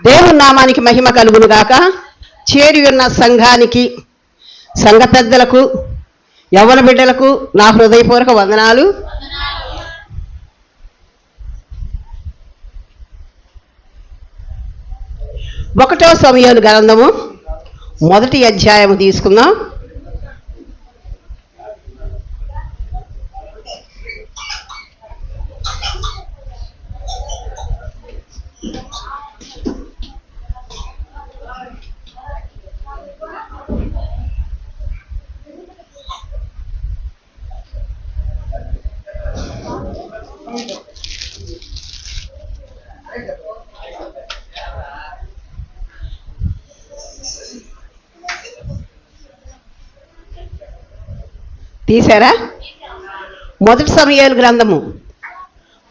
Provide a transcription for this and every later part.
దేవుని నామానికి మహిమ కలుగును గాక. చేరి ఉన్న సంఘానికి, సంఘ పెద్దలకు, యవ్వన బిడ్డలకు నా హృదయపూర్వక వందనాలు. ఒకటో సమూయేలు గ్రంథము 1వ అధ్యాయం తీసుకుందాం. తీశారా? 1 సమూయేలు గ్రంథము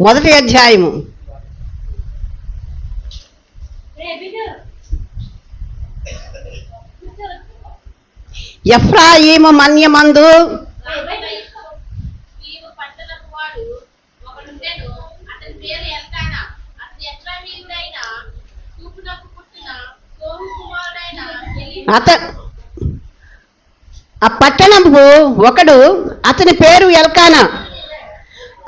1వ అధ్యాయము. ఎఫ్రాయిము మన్యమందు ఆ పట్టణపు ఒకడు, అతని పేరు ఎల్కానా.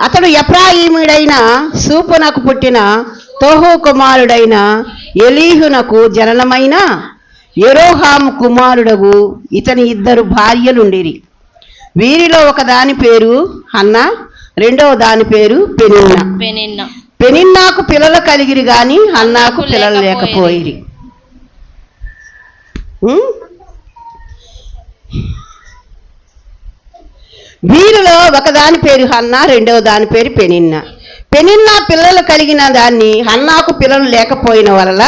అతడు ఎఫ్రాయిముడైన సూపునకు పుట్టిన తోహు కుమారుడైన ఎలీహునకు జననమైన యెరోహాము కుమారుడగు. ఇతని 2 భార్యలుండిరి. వీరిలో ఒక దాని పేరు హన్నా, రెండవ దాని పేరు పెనిన్నా. పెనిన్నాకు పిల్లలు కలిగిరి గాని హన్నాకు పిల్లలు లేకపోయిరి. వీరిలో ఒకదాని పేరు హన్నా, రెండవ దాని పేరు పెనిన్నా. పెనిన్నా పిల్లలు కలిగిన దాన్ని హన్నాకు పిల్లలు లేకపోయిన వలన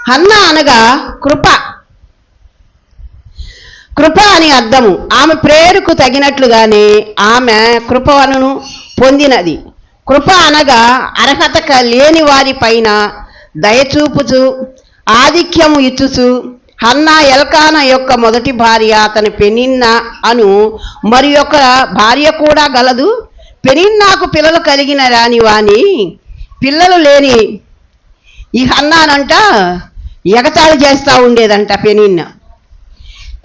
హన్నా అనగా కృప అని అర్థము. ఆమె ప్రేరుకు తగినట్లుగానే ఆమె కృపను పొందినది. కృప అనగా అర్హత లేని వారి పైన దయచూపుచు ఆధిక్యము ఇచ్చుచు. హన్నా ఎల్కానా యొక్క మొదటి భార్య, అతని పెనిన్నా అను మరి ఒక భార్య కూడా గలదు. పెనిన్నాకు పిల్లలు కలిగిన రాని వాని పిల్లలు లేని ఈ హన్నానంట ఎగతాళి చేస్తూ ఉండేదంట. పెనిన్నా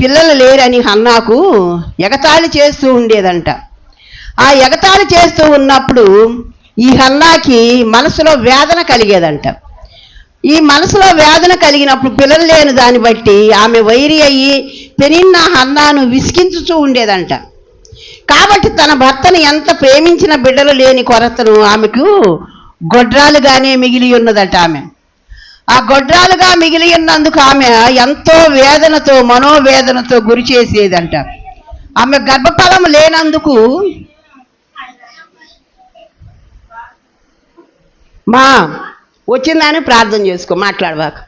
పిల్లలు లేరని హన్నాకు ఎగతాళి చేస్తూ ఉండేదంట. ఆ ఎగతాళి చేస్తూ ఉన్నప్పుడు ఈ హన్నాకి మనసులో వేదన కలిగేదంట. ఈ మనసులో వేదన కలిగినప్పుడు పిల్లలు లేని దాన్ని బట్టి ఆమె వైరి అయ్యి పెనిన్నా హన్నాను విసిగించుతూ ఉండేదంట. కాబట్టి తన భర్తను ఎంత ప్రేమించిన బిడ్డలు లేని కొరతను ఆమెకు గొడ్రాలుగానే మిగిలి ఉన్నదట. ఆ గొడ్రాలుగా మిగిలి ఉన్నందుకు ఆమె ఎంతో వేదనతో, మనోవేదనతో గురి చేసేదంట. ఆమె గర్భఫలం లేనందుకు వచ్చిందని ప్రార్థన చేసుకో, మాట్లాడవాక.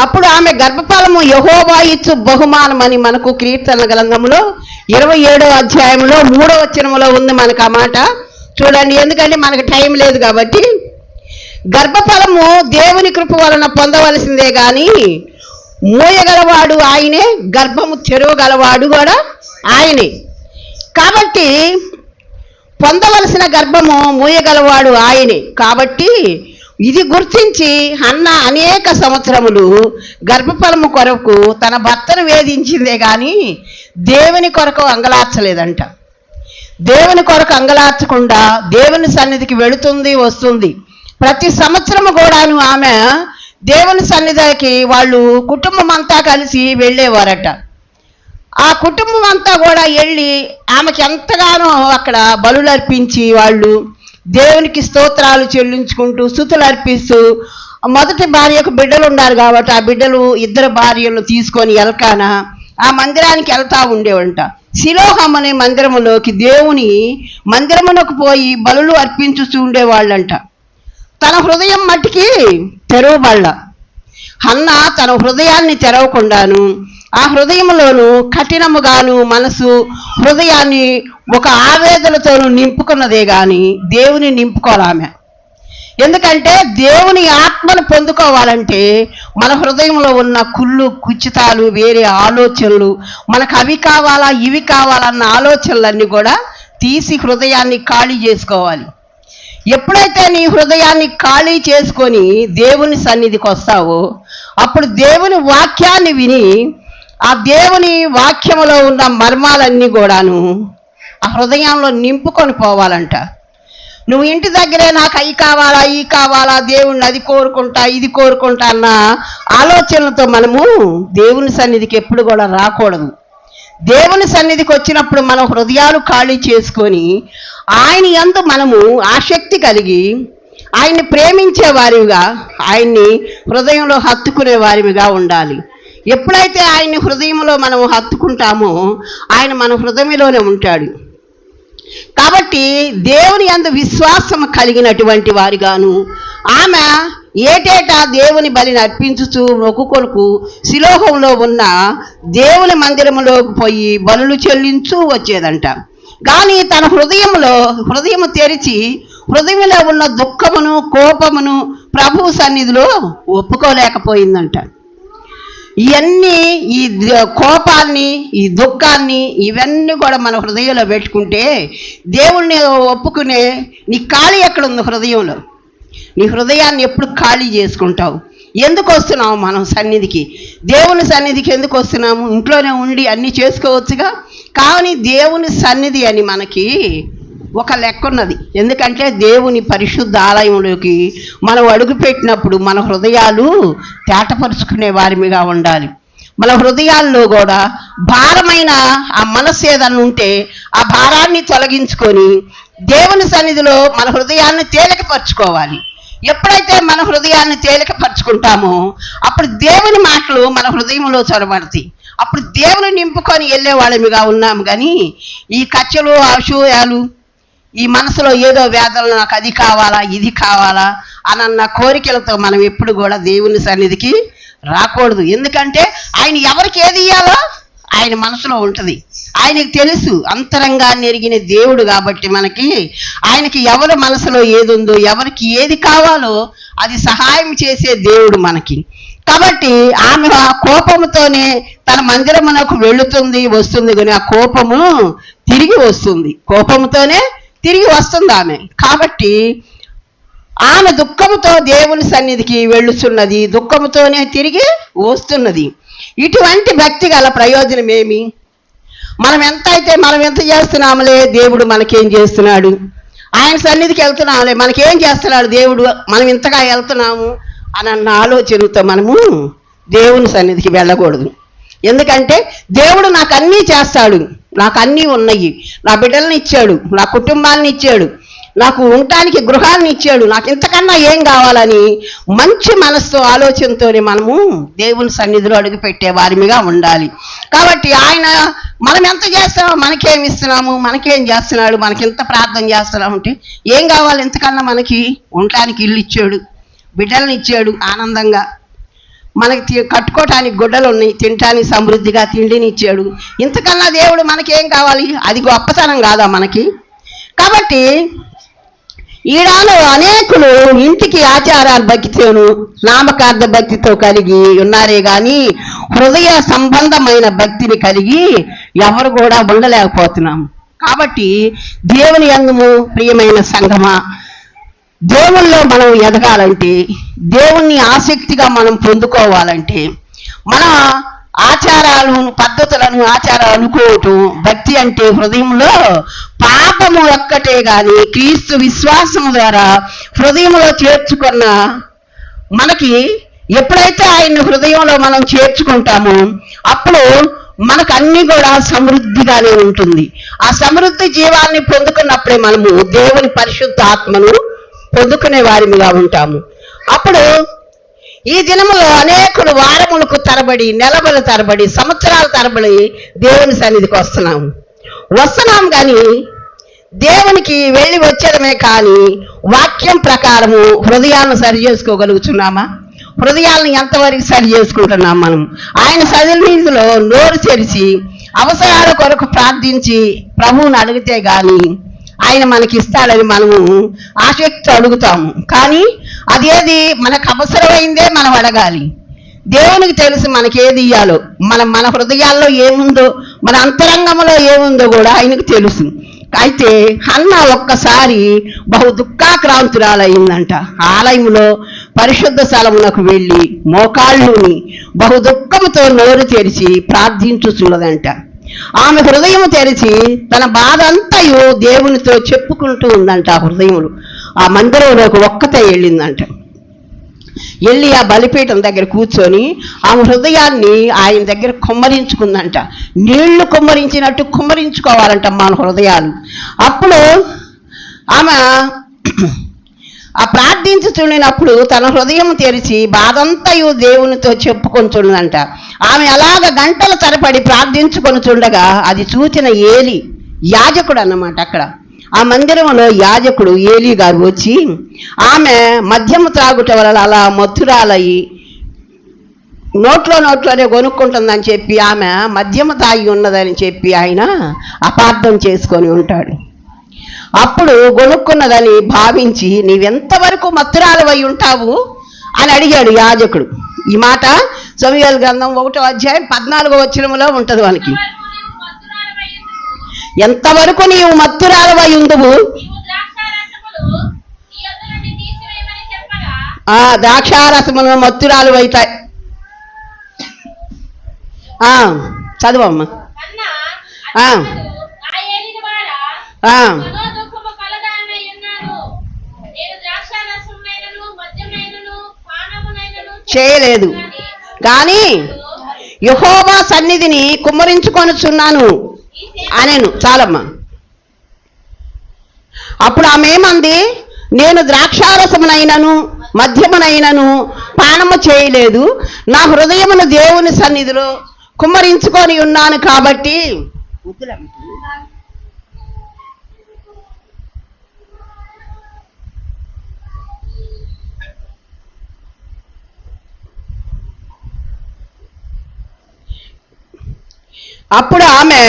అప్పుడు ఆమె గర్భఫలము యెహోవా ఇచ్చు బహుమానమని మనకు కీర్తన గ్రంథంలో 27వ అధ్యాయంలో 3వ వచనంలో ఉంది మనకు ఆ మాట. చూడండి, ఎందుకంటే మనకు టైం లేదు కాబట్టి. గర్భఫలము దేవుని కృప వలన పొందవలసిందే గాని మోయగలవాడు ఆయనే, గర్భము తెరవగలవాడు కూడా ఆయనే. కాబట్టి పొందవలసిన గర్భము మోయగలవాడు ఆయనే. కాబట్టి ఇది గుర్తించి హన్నా అనేక సంవత్సరములు గర్భఫలము కొరకు తన భర్తను వేధించిందే కానీ దేవుని కొరకు అంగలార్చలేదంట. దేవుని కొరకు అంగలార్చకుండా దేవుని సన్నిధికి వెళుతుంది, వస్తుంది. ప్రతి సంవత్సరము కూడాను ఆమె దేవుని సన్నిధికి వాళ్ళు కుటుంబం అంతా కలిసి వెళ్ళేవారట. ఆ కుటుంబం అంతా కూడా వెళ్ళి ఆమెకి ఎంతగానో అక్కడ బలులు అర్పించి వాళ్ళు దేవునికి స్తోత్రాలు చెల్లించుకుంటూ స్తుతులు అర్పిస్తూ, మొదటి భార్యకు బిడ్డలు ఉన్నారు కాబట్టి ఆ బిడ్డలు 2 భార్యలను తీసుకొని ఎల్కానా ఆ మందిరానికి వెళ్తా ఉండేవంట. శిలోహం అనే మందిరములోకి, దేవుని మందిరమునకు పోయి బలులు అర్పించుతూ ఉండేవాళ్ళంట. తన హృదయం మట్టికి తెరవబళ్ళ. హన్నా తన హృదయాన్ని తెరవకుండాను, ఆ హృదయంలోను కఠినముగాను మనసు హృదయాన్ని ఒక ఆవేదనతోను నింపుకున్నదే గాని దేవుని నింపుకోవాలామె. ఎందుకంటే దేవుని ఆత్మను పొందుకోవాలంటే మన హృదయంలో ఉన్న కుళ్ళు కుచితాలు, వేరే ఆలోచనలు, మనకు అవి కావాలా ఇవి కావాలన్న ఆలోచనలన్నీ కూడా తీసి హృదయాన్ని ఖాళీ చేసుకోవాలి. ఎప్పుడైతే నీ హృదయాన్ని ఖాళీ చేసుకొని దేవుని సన్నిధికి వస్తావో అప్పుడు దేవుని వాక్యాన్ని విని ఆ దేవుని వాక్యములో ఉన్న మర్మాలన్నీ కూడాను ఆ హృదయంలో నింపుకొని పోవాలంట. నువ్వు ఇంటి దగ్గరే నాకు అవి కావాలా ఈ కావాలా దేవుణ్ణి అది కోరుకుంటా ఇది కోరుకుంటా అన్న ఆలోచనలతో మనము దేవుని సన్నిధికి ఎప్పుడు కూడా రాకూడదు. దేవుని సన్నిధికి వచ్చినప్పుడు మనం హృదయాలు ఖాళీ చేసుకొని ఆయన యందు మనము ఆసక్తి కలిగి ఆయన్ని ప్రేమించే వారిగా ఆయన్ని హృదయంలో హత్తుకునే వారిగా ఉండాలి. ఎప్పుడైతే ఆయన్ని హృదయంలో మనం హత్తుకుంటామో ఆయన మన హృదయంలోనే ఉంటాడు. కాబట్టి దేవుని యందు విశ్వాసం కలిగినటువంటి వారిగాను ఆమె ఏటేటా దేవుని బలిని అర్పించుచు మొక్కుకొనుకు శిలోహంలో ఉన్న దేవుని మందిరములోకి పోయి బలులు చెల్లించు వచ్చేదంట. కానీ తన హృదయము తెరిచి హృదయంలో ఉన్న దుఃఖమును కోపమును ప్రభు సన్నిధిలో ఒప్పుకోలేకపోయిందంట. ఇవన్నీ ఈ కోపాన్ని ఈ దుఃఖాన్ని ఇవన్నీ కూడా మన హృదయంలో పెట్టుకుంటే దేవుణ్ణి ఒప్పుకునే నీ ఖాళీ ఎక్కడుంది హృదయంలో? నీ హృదయాన్ని ఎప్పుడు ఖాళీ చేసుకుంటావు? ఎందుకు వస్తున్నాము మనం సన్నిధికి? దేవుని సన్నిధికి ఎందుకు వస్తున్నాము? ఇంట్లోనే ఉండి అన్నీ చేసుకోవచ్చుగా. కానీ దేవుని సన్నిధి అని మనకి ఒక లెక్క ఉన్నది. ఎందుకంటే దేవుని పరిశుద్ధ ఆలయంలోకి మనం అడుగుపెట్టినప్పుడు మన హృదయాలు తేటపరుచుకునే వారిగా ఉండాలి. మన హృదయాల్లో కూడా భారమైన ఆ మనస్సు ఏదన్నా ఉంటే ఆ భారాన్ని తొలగించుకొని దేవుని సన్నిధిలో మన హృదయాన్ని తేలికపరచుకోవాలి. ఎప్పుడైతే మన హృదయాన్ని తేలికపరచుకుంటామో అప్పుడు దేవుని మాటలు మన హృదయంలో చొరబడతాయి. అప్పుడు దేవుని నింపుకొని వెళ్ళే వాళ్ళమిగా ఉన్నాము. కానీ ఈ కచ్చలు అసూయాలు ఈ మనసులో ఏదో వేదనలు నాకు అది కావాలా ఇది కావాలా అన్న కోరికలతో మనం ఎప్పుడు కూడా దేవుని సన్నిధికి రాకూడదు. ఎందుకంటే ఆయన ఎవరికి ఏది ఇయ్యాలో ఆయన మనసులో ఉంటుంది. ఆయనకి తెలుసు, అంతరంగాన్ని ఎరిగిన దేవుడు కాబట్టి మనకి ఆయనకి ఎవరి మనసులో ఏది ఉందో ఎవరికి ఏది కావాలో అది సహాయం చేసే దేవుడు మనకి. కాబట్టి ఆమె ఆ కోపముతోనే తన మందిరమునకు వెళుతుంది వస్తుంది, కానీ ఆ కోపము తిరిగి వస్తుంది. కోపముతోనే తిరిగి వస్తుంది ఆమె. కాబట్టి ఆమె దుఃఖముతో దేవుని సన్నిధికి వెళ్ళుచున్నది, దుఃఖముతోనే తిరిగి వస్తున్నది. ఇటువంటి భక్తి గల ప్రయోజనం ఏమి? మనం ఎంత చేస్తున్నాములే, దేవుడు మనకేం చేస్తున్నాడు? ఆయన సన్నిధికి వెళ్తున్నాములే, మనకేం చేస్తున్నాడు దేవుడు, మనం ఇంతగా వెళ్తున్నాము అన్న ఆలోచనతో మనము దేవుని సన్నిధికి వెళ్ళకూడదు. ఎందుకంటే దేవుడు నాకు అన్నీ చేస్తాడు, నాకు అన్నీ ఉన్నాయి, నా బిడ్డల్ని ఇచ్చాడు, నా కుటుంబాన్ని ఇచ్చాడు, నాకు ఉండటానికి గృహాన్ని ఇచ్చాడు, నాకు ఇంతకన్నా ఏం కావాలని మంచి మనసుతో ఆలోచనతోనే మనము దేవుని సన్నిధిలో అడుగుపెట్టే వారిగా ఉండాలి. కాబట్టి ఆయన మనం ఎంత చేస్తామో మనకేం ఇస్తున్నాము, మనకేం చేస్తున్నాడు, మనకి ఎంత ప్రార్థన చేస్తున్నామంటే ఏం కావాలి? ఇంతకన్నా మనకి ఉండటానికి ఇల్లు ఇచ్చాడు, బిడ్డల్ని ఇచ్చాడు, ఆనందంగా మనకి కట్టుకోవటానికి గుడ్డలు ఉన్నాయి, తినటానికి సమృద్ధిగా తిండిని ఇచ్చాడు. ఇంతకన్నా దేవుడు మనకేం కావాలి? అది గొప్పతనం కాదా మనకి? కాబట్టి ఈడాలో అనేకులు ఇంటికి ఆచారాల భక్తితోను నామకార్థ భక్తితో కలిగి ఉన్నారే కానీ హృదయ సంబంధమైన భక్తిని కలిగి ఎవరు కూడా ఉండలేకపోతున్నాం. కాబట్టి దేవుని యందు ప్రియమైన సంగమా, దేవుల్లో మనం ఎదగాలంటే, దేవుణ్ణి ఆసక్తిగా మనం పొందుకోవాలంటే మన పద్ధతులను ఆచారాలు అనుకోవటం భక్తి అంటే హృదయంలో పాపము ఒక్కటే కానీ క్రీస్తు విశ్వాసము ద్వారా హృదయంలో చేర్చుకున్న మనకి ఎప్పుడైతే ఆయన్ని హృదయంలో మనం చేర్చుకుంటామో అప్పుడు మనకు అన్ని కూడా సమృద్ధిగానే ఉంటుంది. ఆ సమృద్ధి జీవాన్ని పొందుకున్నప్పుడే మనము దేవుని పరిశుద్ధ ఆత్మను పొందుకునే వారిగా ఉంటాము. అప్పుడు ఈ దినములో అనేకులు వారములకు తరబడి, నెలల తరబడి, సంవత్సరాల తరబడి దేవుని సన్నిధికి వస్తున్నాం కానీ దేవునికి వెళ్ళి వచ్చడమే కానీ వాక్యం ప్రకారము హృదయాలను సరి చేసుకోగలుగుతున్నామా? హృదయాలను ఎంతవరకు సరి చేసుకుంటున్నాం మనం? ఆయన సన్నిధిలో నోరు తెరిచి అవసరాల కొరకు ప్రార్థించి ప్రభువుని అడిగితే కానీ ఆయన మనకి ఇస్తాడని మనము ఆసక్తితో అడుగుతాము. కానీ అదేది మనకు అవసరమైందే మనం అడగాలి. దేవునికి తెలుసు మనకి ఏది ఇయ్యాలో, మన హృదయాల్లో ఏముందో, మన అంతరంగంలో ఏముందో కూడా ఆయనకు తెలుసు. అయితే హన్న ఒక్కసారి బహు దుఃఖాక్రాంతురాలయ్యిందంట. ఆలయంలో పరిశుద్ధ స్థలమునకు వెళ్ళి మోకాళ్ళుని బహు దుఃఖముతో నోరు తెరిచి ప్రార్థించుచున్నదంట. ఆమె హృదయం తెరిచి తన బాధ అంతయు దేవునితో చెప్పుకుంటూ ఉందంట. ఆ హృదయములు ఆ మందిరంలోకి ఒక్కతే వెళ్ళిందంట. వెళ్ళి ఆ బలిపీఠం దగ్గర కూర్చొని ఆమె హృదయాన్ని ఆయన దగ్గర కుమ్మరించుకుందంట. నీళ్లు కుమ్మరించినట్టు కుమ్మరించుకోవాలంట మన హృదయాలు. అప్పుడు ఆమె ఆ ప్రార్థించుచుండినప్పుడు తన హృదయం తెరిచి బాధంతయు దేవునితో చెప్పుకొంచుందంట. ఆమె అలాగ గంటల తరబడి ప్రార్థించుకొని చుండగా అది చూచిన ఏలి యాజకుడు అన్నమాట. అక్కడ ఆ మందిరంలో యాజకుడు ఏలీ గారు వచ్చి ఆమె మద్యము త్రాగుట వల్ల అలా మత్తురాలయ్యి నోట్లోనే కొనుక్కుంటుందని చెప్పి ఆమె మద్యము తాగి ఉన్నదని చెప్పి ఆయన అపార్థం చేసుకొని ఉంటాడు. అప్పుడు కొనుక్కున్నదని భావించి నీవెంతవరకు మత్తురాలవై ఉంటావు అని అడిగాడు యాజకుడు. ఈ మాట సమూయేలు గ్రంథం 1వ అధ్యాయం 14వ వచనములో ఉంటుంది. మనకి ఎంతవరకు నీవు మత్తురాలవై ఉందువు, ద్రాక్షారసమును మత్తురాలు అవుతాయి. చదువమ్మా. చేయలేదు కానీ యెహోవా సన్నిధిని కుమ్మరించుకొనుచున్నాను అనేను. చాలమ్మా. అప్పుడు ఆమె ఏమంది, నేను ద్రాక్షారసమునైనను మద్యమునైనను పానము చేయలేదు, నా హృదయమును దేవుని సన్నిధిలో కుమ్మరించుకొని ఉన్నాను కాబట్టి. అప్పుడు ఆమె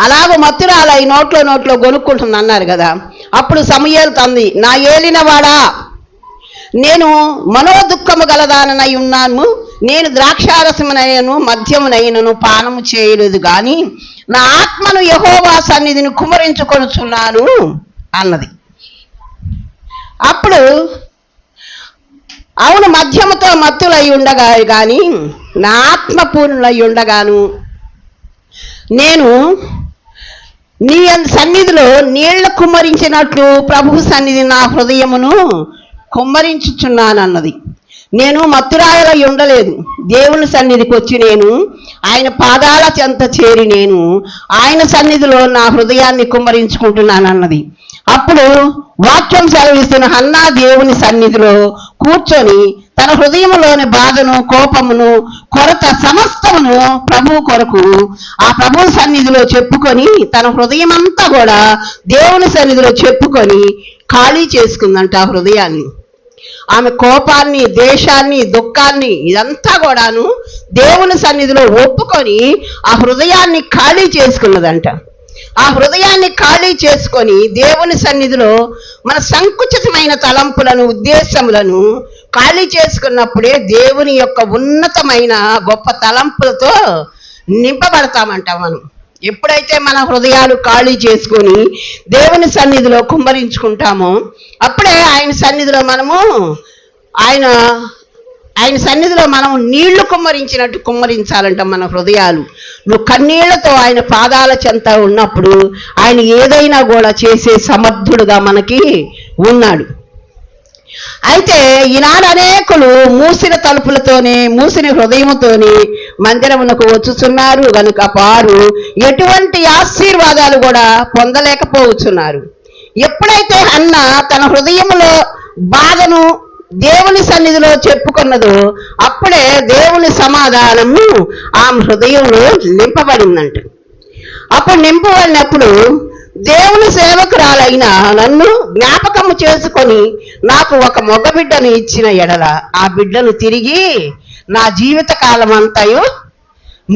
అలాగ మత్తురాలై నోట్లో గొనుక్కుంటుంది అన్నారు కదా. అప్పుడు సమూయేలు తంది, నా ఏలినవాడా, నేను మనోదుఃఖము గలదాననై ఉన్నాను, నేను ద్రాక్షారసమునైనను మద్యమునైనను పానము చేయలేదు కానీ నా ఆత్మను యెహోవా సన్నిధిని కుమ్మరించుకొనుచున్నాను అన్నది. అప్పుడు అవును, మద్యముతో మత్తులై ఉండగా కానీ నా ఆత్మ పూర్ణులై ఉండగాను నేను నీ సన్నిధిలో నీళ్లు కుమ్మరించినట్లు ప్రభు సన్నిధి నా హృదయమును కుమ్మరించుచున్నానన్నది. నేను మత్తురాలై ఉండలేదు, దేవుని సన్నిధికి వచ్చి నేను ఆయన పాదాల చెంత చేరి నేను ఆయన సన్నిధిలో నా హృదయాన్ని కుమ్మరించుకుంటున్నానన్నది. అప్పుడు వాక్యం సెలవిస్తున్న హన్నా దేవుని సన్నిధిలో కూర్చొని తన హృదయంలోని బాధను, కోపమును, కొరత సమస్తమును ప్రభు కొరకు ఆ ప్రభు సన్నిధిలో చెప్పుకొని తన హృదయమంతా కూడా దేవుని సన్నిధిలో చెప్పుకొని ఖాళీ చేసుకుందంట ఆ హృదయాన్ని. ఆమె కోపాన్ని, దేశాన్ని, దుఃఖాన్ని ఇదంతా కూడాను దేవుని సన్నిధిలో ఒప్పుకొని ఆ హృదయాన్ని ఖాళీ చేసుకున్నదంట. ఆ హృదయాన్ని ఖాళీ చేసుకొని దేవుని సన్నిధిలో మన సంకుచితమైన తలంపులను, ఉద్దేశములను ఖాళీ చేసుకున్నప్పుడే దేవుని యొక్క ఉన్నతమైన గొప్ప తలంపులతో నింపబడతామంట మనం. ఎప్పుడైతే మన హృదయాలు ఖాళీ చేసుకొని దేవుని సన్నిధిలో కుమ్మరించుకుంటామో అప్పుడే ఆయన సన్నిధిలో మనము నీళ్లు కుమ్మరించినట్టు కుమ్మరించాలంట మన హృదయాలు. నువ్వు కన్నీళ్లతో ఆయన పాదాల చెంత ఉన్నప్పుడు ఆయన ఏదైనా కూడా చేసే సమర్థుడుగా మనకి ఉన్నాడు. అయితే ఈనాడు అనేకులు మూసిన తలుపులతోనే, మూసిన హృదయంతోనే మందిరమునకు వచ్చుచున్నారు గనుక వారు ఎటువంటి ఆశీర్వాదాలు కూడా పొందలేకపోతున్నారు. ఎప్పుడైతే హన్న తన హృదయంలో బాధను దేవుని సన్నిధిలో చెప్పుకున్నదో అప్పుడే దేవుని సమాధానము ఆమె హృదయంలో నింపబడిందంట. అప్పుడు నింపబడినప్పుడు దేవుని సేవకురాలైన నన్ను జ్ఞాపకము చేసుకొని నాకు ఒక మగబిడ్డను ఇచ్చిన ఎడల ఆ బిడ్డను తిరిగి నా జీవిత కాలం అంతయు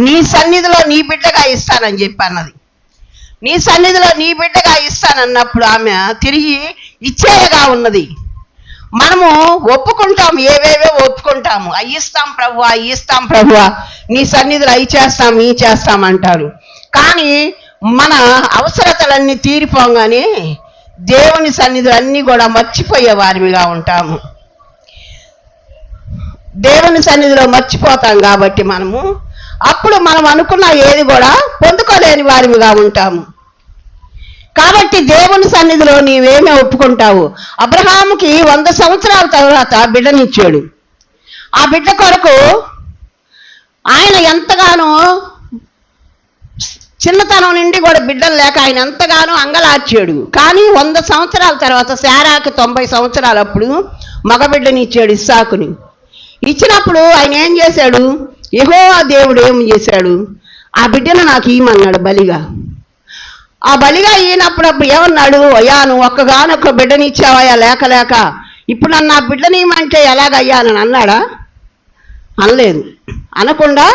నీ సన్నిధిలో నీ బిడ్డగా ఇస్తానని చెప్పి అన్నది. నీ సన్నిధిలో నీ బిడ్డగా ఇస్తానన్నప్పుడు ఆమె తిరిగి ఇచ్చేయగా ఉన్నది. మనము ఒప్పుకుంటాం, ఏవేవో ఒప్పుకుంటాము, అయ్యిస్తాం ప్రభువా, అయ్యిస్తాం ప్రభువా, నీ సన్నిధిలో అయి చేస్తాం, ఈ చేస్తాం అంటారు. కానీ మన అవసరతలన్నీ తీరిపోగానే దేవుని సన్నిధులు అన్నీ కూడా మర్చిపోయే వారిగా ఉంటాము. దేవుని సన్నిధిలో మర్చిపోతాం కాబట్టి మనము అప్పుడు మనం అనుకున్న ఏది కూడా పొందుకోలేని వారిగా ఉంటాము. కాబట్టి దేవుని సన్నిధిలో నీవేమే ఒప్పుకుంటావు? అబ్రహాముకి 100 సంవత్సరాల తర్వాత బిడ్డనిచ్చాడు. ఆ బిడ్డ కొరకు ఆయన ఎంతగానో చిన్నతనం నుండి కూడా బిడ్డలు లేక ఆయన ఎంతగానో అంగలార్చాడు. కానీ 100 సంవత్సరాల తర్వాత శారాకి 90 సంవత్సరాలు అప్పుడు మగబిడ్డని ఇచ్చాడు, ఇస్సాకుని. ఇచ్చినప్పుడు ఆయన ఏం చేశాడు? యెహోవా దేవుడు ఏం చేశాడు? ఆ బిడ్డను నాకు ఇయ్యమన్నాడు బలిగా. ఆ బలిగా ఈయనప్పుడు ఏమన్నాడు? అయ్యా నువ్వు ఒక్కగానొక్క బిడ్డని ఇచ్చావయ్యా లేక లేక, ఇప్పుడు నన్ను ఆ బిడ్డని ఇవ్వమంటే ఎలాగయ్యా అని అన్నాడా? అనలేదు. అనకుండా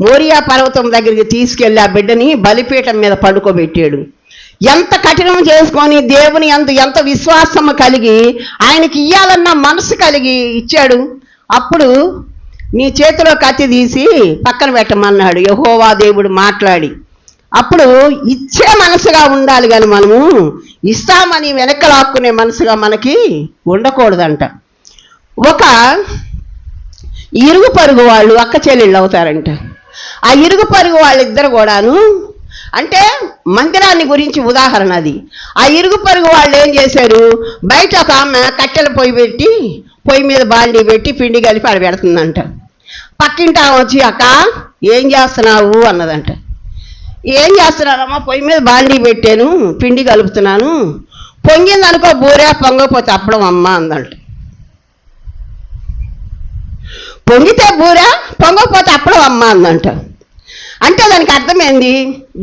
మోరియా పర్వతం దగ్గరికి తీసుకెళ్ళి ఆ బిడ్డని బలిపీఠం మీద పడుకోబెట్టాడు. ఎంత కఠినం చేసుకొని దేవుని ఎంత విశ్వాసం కలిగి ఆయనకి ఇయ్యాలన్న మనసు కలిగి ఇచ్చాడు. అప్పుడు నీ చేతిలో కత్తి తీసి పక్కన పెట్టమన్నాడు యెహోవా దేవుడు మాట్లాడి. అప్పుడు ఇచ్చే మనసుగా ఉండాలి కానీ మనము ఇస్తామని వెనక్కి లాక్కునే మనసుగా మనకి ఉండకూడదంట. ఒక ఇరుగు పరుగు వాళ్ళు అక్క చెల్లెళ్ళు అవుతారంట. ఆ ఇరుగు పరుగు వాళ్ళిద్దరు కూడాను, అంటే మందిరాన్ని గురించి ఉదాహరణ అది. ఆ ఇరుగు పరుగు వాళ్ళు ఏం చేశారు? బయట ఒక ఆమె కట్టెల పొయ్యి మీద బాండీ పెట్టి పిండి కలిపి ఆడ పెడుతుందంట. పక్కింటి ఆమె వచ్చి అక్క ఏం చేస్తున్నావు అన్నదంట. ఏం చేస్తున్నారమ్మా? పొయ్యి మీద బాండీ పెట్టాను, పిండి కలుపుతున్నాను, పొంగిందనుకో బూరె, పొంగకపోతే అప్పడం అమ్మ అందంట. పొంగితే బూరె, పొంగకపోతే అప్పడం అమ్మ అందంట. అంటే దానికి అర్థమైంది,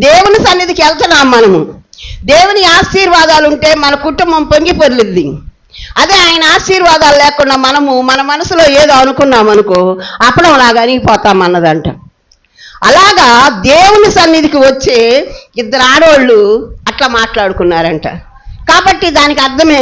దేవుని సన్నిధికి వెళ్తున్నాం మనము, దేవుని ఆశీర్వాదాలు ఉంటే మన కుటుంబం పొంగి పొర్లిద్ది. అదే ఆయన ఆశీర్వాదాలు లేకుండా మనము మన మనసులో ఏదో అనుకున్నాం అనుకో అప్పడం లాగా అనిగిపోతాం అన్నదంట. అలాగా దేవుని సన్నిధికి వచ్చే 2 ఆడోళ్ళు అట్లా మాట్లాడుకున్నారంట. కాబట్టి దానికి అర్థమే